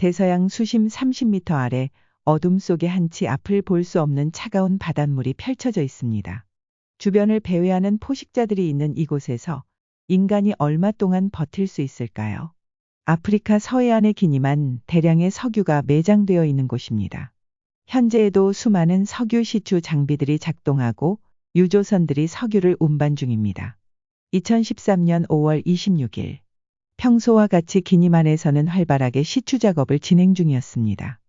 대서양 수심 30m 아래 어둠 속에 한치 앞을 볼 수 없는 차가운 바닷물이 펼쳐져 있습니다. 주변을 배회하는 포식자들이 있는 이곳에서 인간이 얼마 동안 버틸 수 있을까요? 아프리카 서해안에 기니만 대량의 석유가 매장되어 있는 곳입니다. 현재에도 수많은 석유 시추 장비들이 작동하고 유조선들이 석유를 운반 중입니다. 2013년 5월 26일 평소와 같이 기니만에서는 활발하게 시추 작업을 진행 중이었습니다.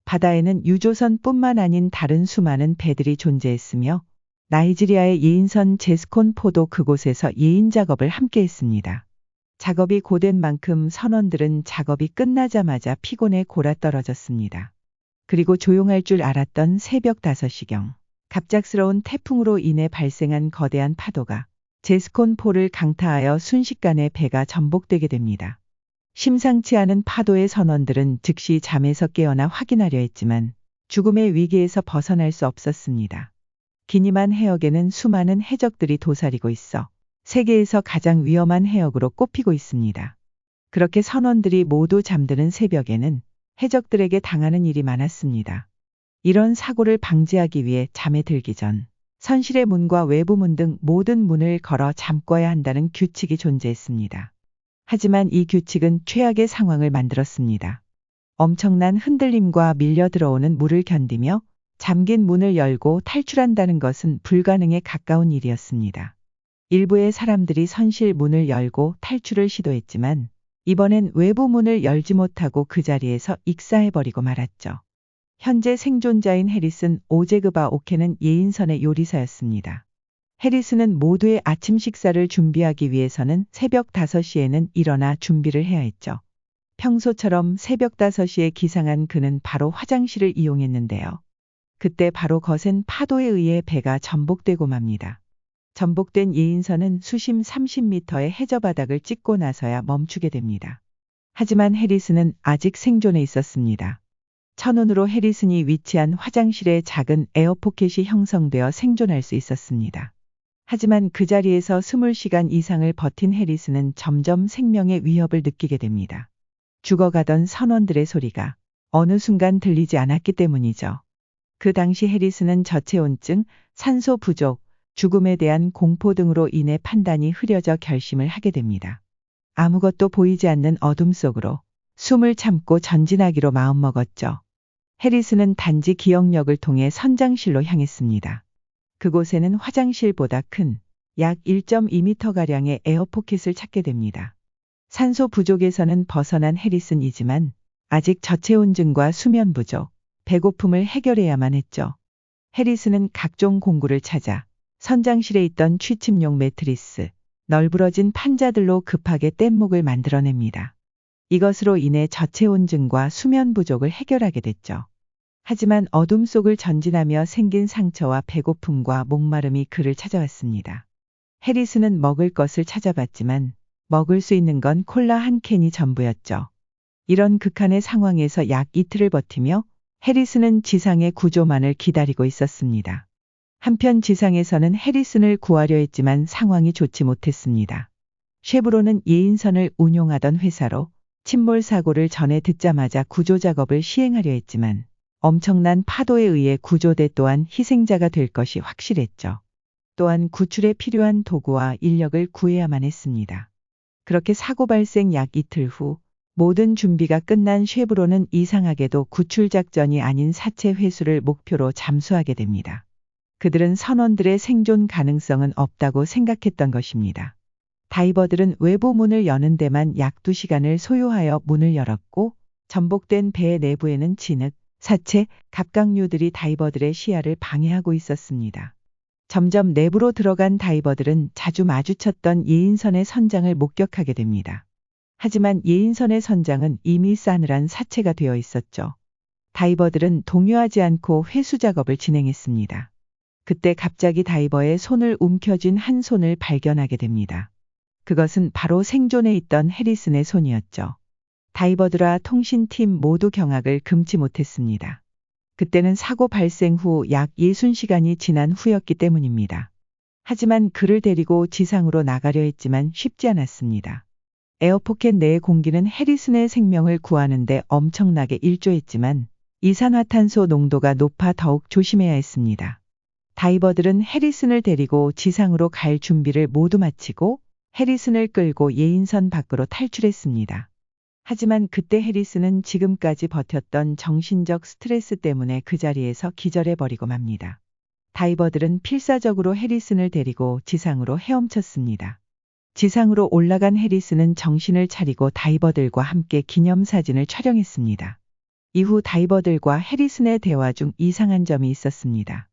바다에는 유조선뿐만 아닌 다른 수많은 배들이 존재했으며 나이지리아의 예인선 제스콘 포도 그곳에서 예인 작업을 함께 했습니다. 작업이 고된 만큼 선원들은 작업이 끝나자마자 피곤에 골아떨어졌습니다. 그리고 조용할 줄 알았던 새벽 5시경 갑작스러운 태풍으로 인해 발생한 거대한 파도가 제스콘 포를 강타하여 순식간에 배가 전복되게 됩니다. 심상치 않은 파도의 선원들은 즉시 잠에서 깨어나 확인하려 했지만 죽음의 위기에서 벗어날 수 없었습니다. 기니만 해역에는 수많은 해적들이 도사리고 있어 세계에서 가장 위험한 해역으로 꼽히고 있습니다. 그렇게 선원들이 모두 잠드는 새벽에는 해적들에게 당하는 일이 많았습니다. 이런 사고를 방지하기 위해 잠에 들기 전 선실의 문과 외부 문 등 모든 문을 걸어 잠궈야 한다는 규칙이 존재했습니다. 하지만 이 규칙은 최악의 상황을 만들었습니다. 엄청난 흔들림과 밀려 들어오는 물을 견디며 잠긴 문을 열고 탈출한다는 것은 불가능에 가까운 일이었습니다. 일부의 사람들이 선실 문을 열고 탈출을 시도했지만 이번엔 외부 문을 열지 못하고 그 자리에서 익사해버리고 말았죠. 현재 생존자인 해리슨 오제그바 오케는 예인선의 요리사였습니다. 해리슨은 모두의 아침 식사를 준비하기 위해서는 새벽 5시에는 일어나 준비를 해야 했죠. 평소처럼 새벽 5시에 기상한 그는 바로 화장실을 이용했는데요. 그때 바로 거센 파도에 의해 배가 전복되고 맙니다. 전복된 예인선은 수심 30m의 해저바닥을 찍고 나서야 멈추게 됩니다. 하지만 해리슨은 아직 생존해 있었습니다. 천운으로 해리슨이 위치한 화장실에 작은 에어포켓이 형성되어 생존할 수 있었습니다. 하지만 그 자리에서 20시간 이상을 버틴 해리슨은 점점 생명의 위협을 느끼게 됩니다. 죽어가던 선원들의 소리가 어느 순간 들리지 않았기 때문이죠. 그 당시 해리슨은 저체온증, 산소 부족, 죽음에 대한 공포 등으로 인해 판단이 흐려져 결심을 하게 됩니다. 아무것도 보이지 않는 어둠 속으로 숨을 참고 전진하기로 마음먹었죠. 해리슨은 단지 기억력을 통해 선장실로 향했습니다. 그곳에는 화장실보다 큰 약 1.2m가량의 에어포켓을 찾게 됩니다. 산소 부족에서는 벗어난 해리슨이지만 아직 저체온증과 수면 부족, 배고픔을 해결해야만 했죠. 해리슨은 각종 공구를 찾아 선장실에 있던 취침용 매트리스, 널브러진 판자들로 급하게 뗏목을 만들어냅니다. 이것으로 인해 저체온증과 수면 부족을 해결하게 됐죠. 하지만 어둠 속을 전진하며 생긴 상처와 배고픔과 목마름이 그를 찾아왔습니다. 해리슨은 먹을 것을 찾아봤지만 먹을 수 있는 건 콜라 한 캔이 전부였죠. 이런 극한의 상황에서 약 이틀을 버티며 해리슨은 지상의 구조만을 기다리고 있었습니다. 한편 지상에서는 해리슨을 구하려 했지만 상황이 좋지 못했습니다. 쉐브론은 예인선을 운용하던 회사로 침몰 사고를 전해 듣자마자 구조 작업을 시행하려 했지만 엄청난 파도에 의해 구조대 또한 희생자가 될 것이 확실했죠. 또한 구출에 필요한 도구와 인력을 구해야만 했습니다. 그렇게 사고 발생 약 이틀 후 모든 준비가 끝난 쉐브론은 이상하게도 구출 작전이 아닌 사체 회수를 목표로 잠수하게 됩니다. 그들은 선원들의 생존 가능성은 없다고 생각했던 것입니다. 다이버들은 외부 문을 여는 데만 약 2시간을 소요하여 문을 열었고 전복된 배 내부에는 진흙, 사체, 갑각류들이 다이버들의 시야를 방해하고 있었습니다. 점점 내부로 들어간 다이버들은 자주 마주쳤던 예인선의 선장을 목격하게 됩니다. 하지만 예인선의 선장은 이미 싸늘한 사체가 되어 있었죠. 다이버들은 동요하지 않고 회수 작업을 진행했습니다. 그때 갑자기 다이버의 손을 움켜쥔 한 손을 발견하게 됩니다. 그것은 바로 생존해 있던 해리슨의 손이었죠. 다이버들과 통신팀 모두 경악을 금치 못했습니다. 그때는 사고 발생 후 약 60시간이 지난 후였기 때문입니다. 하지만 그를 데리고 지상으로 나가려 했지만 쉽지 않았습니다. 에어포켓 내의 공기는 해리슨의 생명을 구하는데 엄청나게 일조했지만 이산화탄소 농도가 높아 더욱 조심해야 했습니다. 다이버들은 해리슨을 데리고 지상으로 갈 준비를 모두 마치고 해리슨을 끌고 예인선 밖으로 탈출했습니다. 하지만 그때 해리슨은 지금까지 버텼던 정신적 스트레스 때문에 그 자리에서 기절해버리고 맙니다. 다이버들은 필사적으로 해리슨을 데리고 지상으로 헤엄쳤습니다. 지상으로 올라간 해리슨은 정신을 차리고 다이버들과 함께 기념사진을 촬영했습니다. 이후 다이버들과 해리슨의 대화 중 이상한 점이 있었습니다.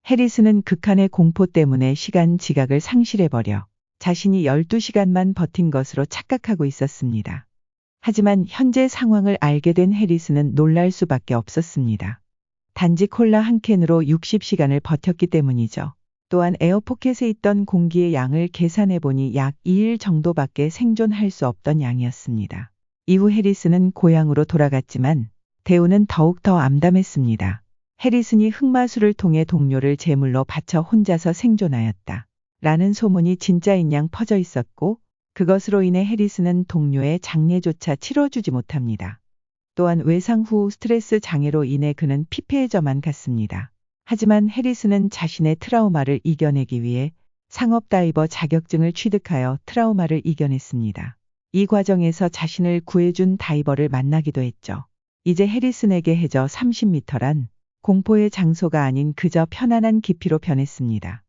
해리슨은 극한의 공포 때문에 시간 지각을 상실해버려 자신이 12시간만 버틴 것으로 착각하고 있었습니다. 하지만 현재 상황을 알게 된 해리슨은 놀랄 수밖에 없었습니다. 단지 콜라 한 캔으로 60시간을 버텼기 때문이죠. 또한 에어포켓에 있던 공기의 양을 계산해보니 약 2일 정도밖에 생존할 수 없던 양이었습니다. 이후 해리슨은 고향으로 돌아갔지만 대우는 더욱더 암담했습니다. 해리슨이 흑마술을 통해 동료를 제물로 바쳐 혼자서 생존하였다. 라는 소문이 진짜인 양 퍼져 있었고 그것으로 인해 해리슨은 동료의 장례조차 치러주지 못합니다. 또한 외상 후 스트레스 장애로 인해 그는 피폐해져만 갔습니다. 하지만 해리슨은 자신의 트라우마를 이겨내기 위해 상업다이버 자격증을 취득하여 트라우마를 이겨냈습니다. 이 과정에서 자신을 구해준 다이버를 만나기도 했죠. 이제 해리슨에게 해저 30m란 공포의 장소가 아닌 그저 편안한 깊이로 변했습니다.